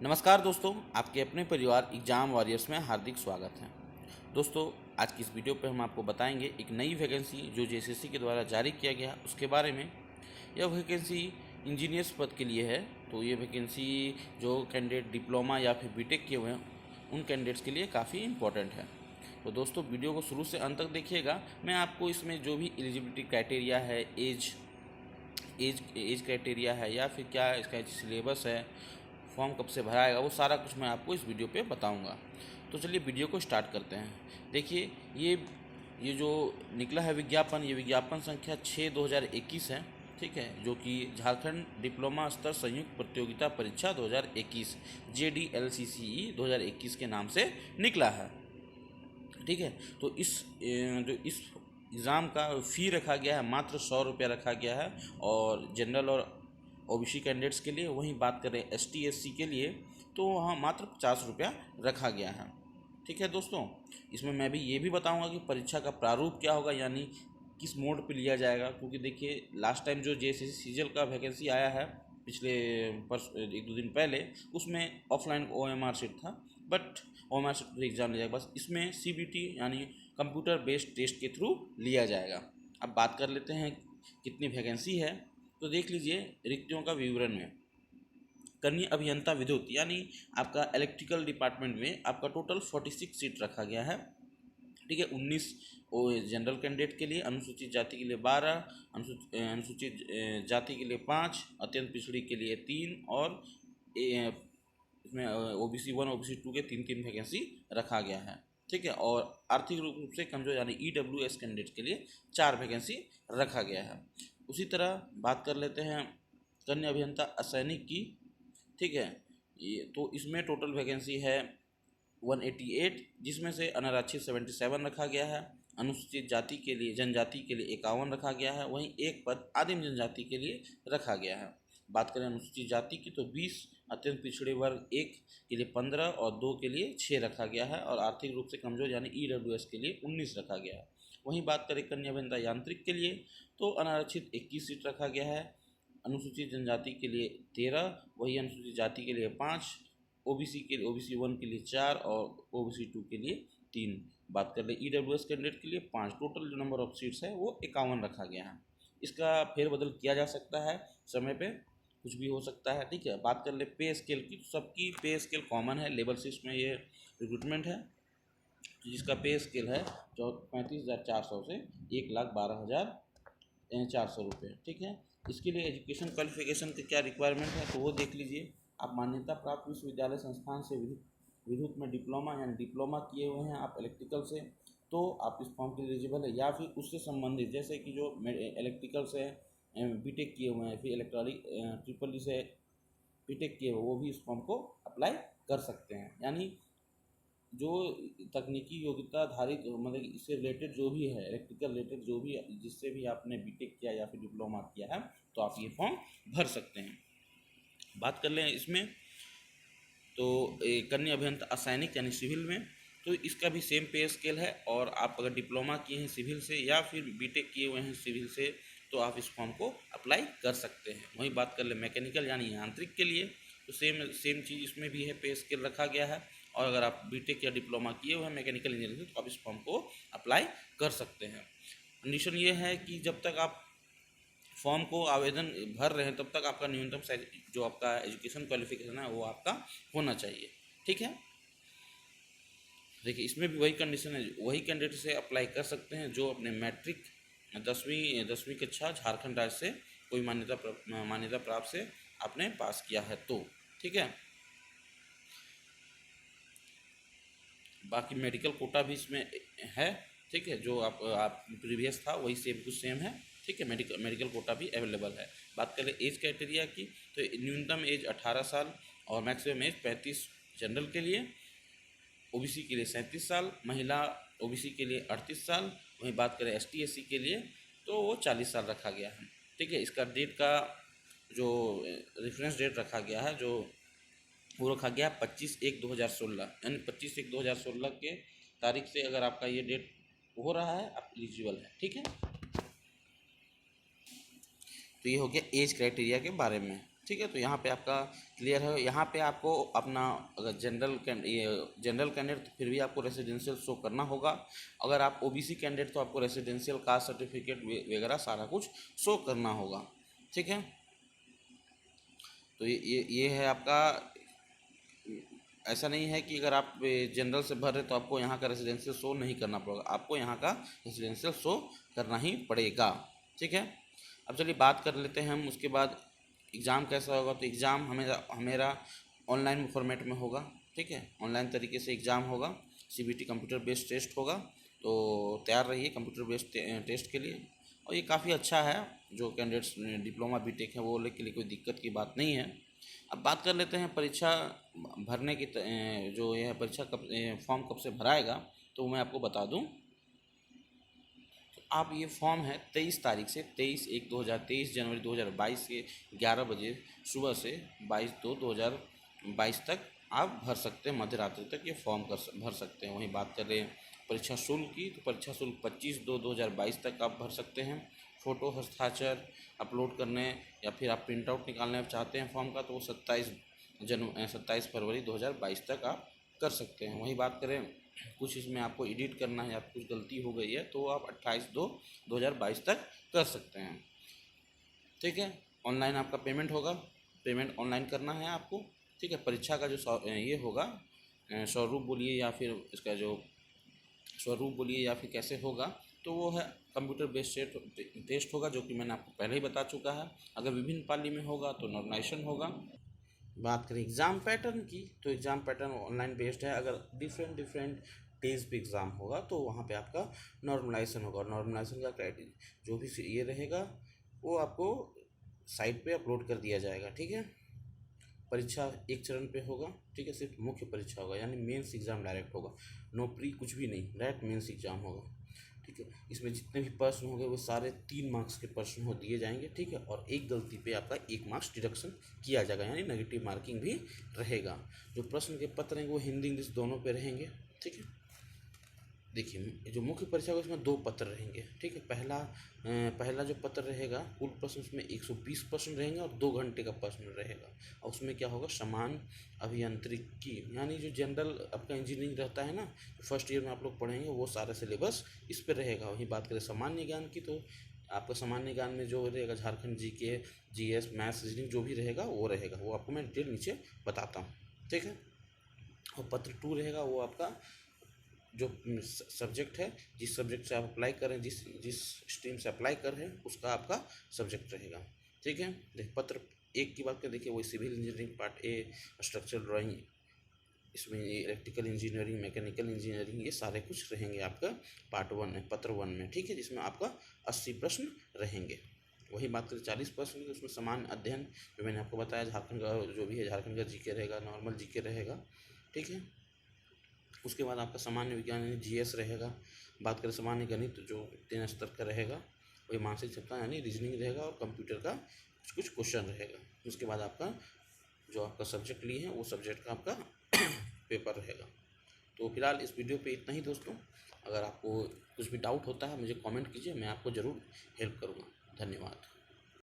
नमस्कार दोस्तों, आपके अपने परिवार एग्ज़ाम वॉरियर्स में हार्दिक स्वागत है। दोस्तों, आज की इस वीडियो पे हम आपको बताएंगे एक नई वैकेंसी जो जेएसएससी के द्वारा जारी किया गया उसके बारे में। यह वैकेंसी इंजीनियर्स पद के लिए है। तो ये वैकेंसी जो कैंडिडेट डिप्लोमा या फिर बीटेक किए हुए हैं उन कैंडिडेट्स के लिए काफ़ी इम्पोर्टेंट है। तो दोस्तों, वीडियो को शुरू से अंत तक देखिएगा। मैं आपको इसमें जो भी एलिजिबिलिटी क्राइटेरिया है, एज क्राइटेरिया है या फिर क्या इसका सिलेबस है, फॉर्म कब से भराएगा, वो सारा कुछ मैं आपको इस वीडियो पे बताऊंगा। तो चलिए वीडियो को स्टार्ट करते हैं। देखिए, ये जो निकला है विज्ञापन, ये विज्ञापन संख्या 6/2021 है। ठीक है, जो कि झारखंड डिप्लोमा स्तर संयुक्त प्रतियोगिता परीक्षा 2021 JDLCCE 2021 के नाम से निकला है। ठीक है, तो जो इस एग्ज़ाम का फ़ी रखा गया है मात्र 100 रुपया रखा गया है, और जनरल और ओबीसी कैंडिडेट्स के लिए। वहीं बात करें ST SC के लिए तो वहाँ मात्र 50 रुपया रखा गया है। ठीक है दोस्तों, इसमें मैं भी ये भी बताऊंगा कि परीक्षा का प्रारूप क्या होगा, यानी किस मोड पे लिया जाएगा। क्योंकि देखिए, लास्ट टाइम जो जेएसएससी सीजीएल का वैकेंसी आया है पिछले एक दो दिन पहले, उसमें ऑफलाइन OMR शीट था, बट OMR शीट पर एग्ज़ाम लिया जाएगा। बस इसमें CBT यानी कंप्यूटर बेस्ड टेस्ट के थ्रू लिया जाएगा। अब बात कर लेते हैं कितनी वैकेंसी है। तो देख लीजिए रिक्तियों का विवरण में। कनीय अभियंता विद्युत यानी आपका इलेक्ट्रिकल डिपार्टमेंट में आपका टोटल 46 सीट रखा गया है। ठीक है, 19 जनरल कैंडिडेट के लिए, अनुसूचित जाति के लिए 12, अनुसूचित जाति के लिए 5, अत्यंत पिछड़ी के लिए 3, और इसमें OBC 1 OBC 2 के 3 वैकेंसी रखा गया है। ठीक है, और आर्थिक रूप से कमजोर यानी EWS कैंडिडेट के लिए 4 वैकेंसी रखा गया है। उसी तरह बात कर लेते हैं कन्या अभियंता असैनिक की। ठीक है, ये तो इसमें टोटल वैकेंसी है 188, जिसमें से अनारक्षित 77 रखा गया है। अनुसूचित जाति के लिए, जनजाति के लिए 51 रखा गया है। वहीं एक पद आदिम जनजाति के लिए रखा गया है। बात करें अनुसूचित जाति की तो 20, अत्यंत पिछड़े वर्ग 1 के लिए 15 और 2 के लिए 6 रखा गया है, और आर्थिक रूप से कमजोर यानी EWS के लिए 19 रखा गया है। वहीं बात करें कन्या अभियंता यांत्रिक के लिए तो अनारक्षित 21 सीट रखा गया है, अनुसूचित जनजाति के लिए 13, वही अनुसूचित जाति के लिए 5, OBC 1 के लिए 4 और OBC 2 के लिए 3। बात कर ले EWS कैंडिडेट के लिए 5। टोटल जो नंबर ऑफ सीट्स है वो 51 रखा गया है। इसका फेरबदल किया जा सकता है, समय पे कुछ भी हो सकता है। ठीक है, बात कर ले पे स्केल की, तो सबकी पे स्केल कॉमन है। लेवल 6 में ये रिक्रूटमेंट है, जिसका पे स्केल है जो 35,400 से 1,12,400 रुपये। ठीक है, इसके लिए एजुकेशन क्वालिफिकेशन के क्या रिक्वायरमेंट है तो वो देख लीजिए। आप मान्यता प्राप्त विश्वविद्यालय संस्थान से विद्युत में डिप्लोमा यानी डिप्लोमा किए हुए हैं आप इलेक्ट्रिकल से, तो आप इस फॉर्म के लिए एलिजिबल है। या फिर उससे संबंधित, जैसे कि जो इलेक्ट्रिकल से बीटेक किए हुए हैं, फिर इलेक्ट्रॉनिक ट्रिपल से बीटेक किए हुए, वो भी इस फॉर्म को अप्लाई कर सकते हैं। यानी जो तकनीकी योग्यता आधारित, मतलब इससे रिलेटेड जो भी है, इलेक्ट्रिकल रिलेटेड जो भी, जिससे भी आपने बीटेक किया या फिर डिप्लोमा किया है, तो आप ये फॉर्म भर सकते हैं। बात कर लें इसमें तो कन्या अभियंता असैनिक यानी सिविल में, तो इसका भी सेम पे स्केल है। और आप अगर डिप्लोमा किए हैं सिविल से या फिर बीटेक किए हुए हैं सिविल से, तो आप इस फॉर्म को अप्लाई कर सकते हैं। वहीं बात कर ले मैकेनिकल यानी यांत्रिक के लिए, तो सेम चीज़ इसमें भी है, पे स्केल रखा गया है। और अगर आप बीटेक या डिप्लोमा किए हुए हैं मैकेनिकल इंजीनियरिंग से, तो आप इस फॉर्म को अप्लाई कर सकते हैं। कंडीशन ये है कि जब तक आप फॉर्म को आवेदन भर रहे हैं तब तक आपका न्यूनतम जो आपका एजुकेशन क्वालिफिकेशन है वो आपका होना चाहिए। ठीक है, देखिए इसमें भी वही कंडीशन है, वही कैंडिडेट से अप्लाई कर सकते हैं जो अपने मैट्रिक 10वीं कक्षा झारखंड राज्य से कोई मान्यता प्राप्त से आपने पास किया है तो। ठीक है, बाकी मेडिकल कोटा भी इसमें है। ठीक है, जो आप प्रीवियस था वही सेम कुछ सेम है। ठीक है, मेडिकल कोटा भी अवेलेबल है। बात करें एज क्राइटेरिया की, तो न्यूनतम एज 18 साल और मैक्सिमम एज 35 जनरल के लिए, OBC के लिए 37 साल, महिला OBC के लिए 38 साल। वहीं बात करें ST SC के लिए तो वो 40 साल रखा गया है। ठीक है, इसका डेट का जो रेफरेंस डेट रखा गया है, जो वो रखा गया 25/1/2016, यानी 25/1/2016 के तारीख से अगर आपका ये डेट हो रहा है, आप एलिजिबल है। ठीक है, तो ये हो गया एज क्राइटेरिया के बारे में। ठीक है। तो यहाँ पे आपका क्लियर है। यहाँ पे आपको अपना अगर जनरल कैंडिडेट तो फिर भी आपको रेसिडेंशियल शो करना होगा। अगर आप ओबीसी कैंडिडेट तो आपको रेसिडेंशियल कास्ट सर्टिफिकेट वगैरह सारा कुछ शो करना होगा। ठीक है। तो ये है आपका। ऐसा नहीं है कि अगर आप जनरल से भर रहे तो आपको यहाँ का रेसिडेंशियल शो नहीं करना पड़ेगा, आपको यहाँ का रेसिडेंशियल शो करना ही पड़ेगा। ठीक है। अब चलिए बात कर लेते हैं हम उसके बाद एग्ज़ाम कैसा होगा। तो एग्ज़ाम हमेरा ऑनलाइन फॉर्मेट में होगा। ठीक है। ऑनलाइन तरीके से एग्ज़ाम होगा। सीबीटी कंप्यूटर बेस्ड टेस्ट होगा। तो तैयार रहिए कंप्यूटर बेस्ड टेस्ट के लिए। और ये काफ़ी अच्छा है, जो कैंडिडेट्स डिप्लोमा बीटेक है वो के लिए कोई दिक्कत की बात नहीं है। अब बात कर लेते हैं परीक्षा भरने की जो यह परीक्षा कब फॉर्म कब से भराएगा, तो मैं आपको बता दूं। तो आप ये फॉर्म है 23 तारीख से 23/1/2023 जनवरी 2022 के 11 बजे सुबह से 22/2/2022 तक आप भर सकते हैं। मध्य रात्रि तक ये फॉर्म भर सकते हैं। वहीं बात करें परीक्षा शुल्क की, तो परीक्षा शुल्क 25/2/2022 तक आप भर सकते हैं। फ़ोटो हस्ताक्षर अपलोड करने या फिर आप प्रिंट आउट निकालना चाहते हैं फॉर्म का, तो वो 27 फरवरी 2022 तक आप कर सकते हैं। वहीं बात करें कुछ इसमें आपको एडिट करना है या कुछ गलती हो गई है तो आप 28/2/2022 तक कर सकते हैं। ठीक है। ऑनलाइन आपका पेमेंट होगा, पेमेंट ऑनलाइन करना है आपको। ठीक है। परीक्षा का जो ये होगा स्वरूप बोलिए या फिर इसका जो स्वरूप बोलिए या फिर कैसे होगा, तो वो है कंप्यूटर बेस्ड टेस्ट होगा, जो कि मैंने आपको पहले ही बता चुका है। अगर विभिन्न पाली में होगा तो नॉर्मलाइजेशन होगा। बात करें एग्ज़ाम पैटर्न की, तो एग्ज़ाम पैटर्न ऑनलाइन बेस्ड है। अगर डिफरेंट डेज पे एग्ज़ाम होगा तो वहाँ पे आपका नॉर्मलाइजेशन होगा। और नॉर्मलाइजेशन का क्राइटेरिया जो भी ये रहेगा वो आपको साइट पे अपलोड कर दिया जाएगा। ठीक है। परीक्षा एक चरण पे होगा। ठीक है। सिर्फ मुख्य परीक्षा होगा, यानी मेंस एग्ज़ाम डायरेक्ट होगा, नो प्री कुछ भी नहीं, डायरेक्ट मेंस एग्ज़ाम होगा। ठीक है। इसमें जितने भी प्रश्न होंगे वो सारे 3 मार्क्स के प्रश्न हो दिए जाएंगे। ठीक है। और एक गलती पे आपका 1 मार्क्स डिडक्शन किया जाएगा, यानी नेगेटिव मार्किंग भी रहेगा। जो प्रश्न के पत्र हैं वो हिंदी इंग्लिश दोनों पे रहेंगे। ठीक है। देखिए जो मुख्य परीक्षा होगा इसमें 2 पत्र रहेंगे। ठीक है। पहला जो पत्र रहेगा कुल प्रश्न उसमें 120 प्रश्न रहेंगे और 2 घंटे का प्रश्न रहेगा। और उसमें क्या होगा, समान अभियांत्रिकी, यानी जो जनरल आपका इंजीनियरिंग रहता है ना, फर्स्ट ईयर में आप लोग पढ़ेंगे वो सारा सिलेबस इस पर रहेगा। वहीं बात करें सामान्य ज्ञान की, तो आपका सामान्य ज्ञान में जो रहेगा Jharkhand GK, GS, maths, reasoning जो भी रहेगा वो रहेगा, वो आपको मैं डिटेल नीचे बताता हूँ। ठीक है। और पत्र 2 रहेगा वो आपका जो सब्जेक्ट है, जिस सब्जेक्ट से आप अप्लाई कर रहे हैं, जिस स्ट्रीम से अप्लाई कर रहे हैं उसका आपका सब्जेक्ट रहेगा। ठीक है। देखिए पत्र 1 की बात करें, देखिए वही civil engineering part A, structural drawing, इसमें इलेक्ट्रिकल इंजीनियरिंग, मैकेनिकल इंजीनियरिंग, ये सारे कुछ रहेंगे आपका पार्ट 1 में, पत्र 1 में। ठीक है। जिसमें आपका 80 प्रश्न रहेंगे। वही बात करें 40 प्रश्न की, उसमें सामान्य अध्ययन जो मैंने आपको बताया, झारखंड का जो भी है, झारखंड का जीके रहेगा, नॉर्मल जीके रहेगा। ठीक है। उसके बाद आपका सामान्य विज्ञान यानी जीएस रहेगा। बात करें सामान्य गणित जो 3 स्तर का रहेगा, वही मानसिक क्षमता यानी रीजनिंग रहेगा, और कंप्यूटर का कुछ क्वेश्चन रहेगा। उसके बाद आपका जो आपका सब्जेक्ट लिए हैं वो सब्जेक्ट का आपका पेपर रहेगा। तो फिलहाल इस वीडियो पे इतना ही दोस्तों। अगर आपको कुछ भी डाउट होता है मुझे कमेंट कीजिए, मैं आपको ज़रूर हेल्प करूँगा। धन्यवाद।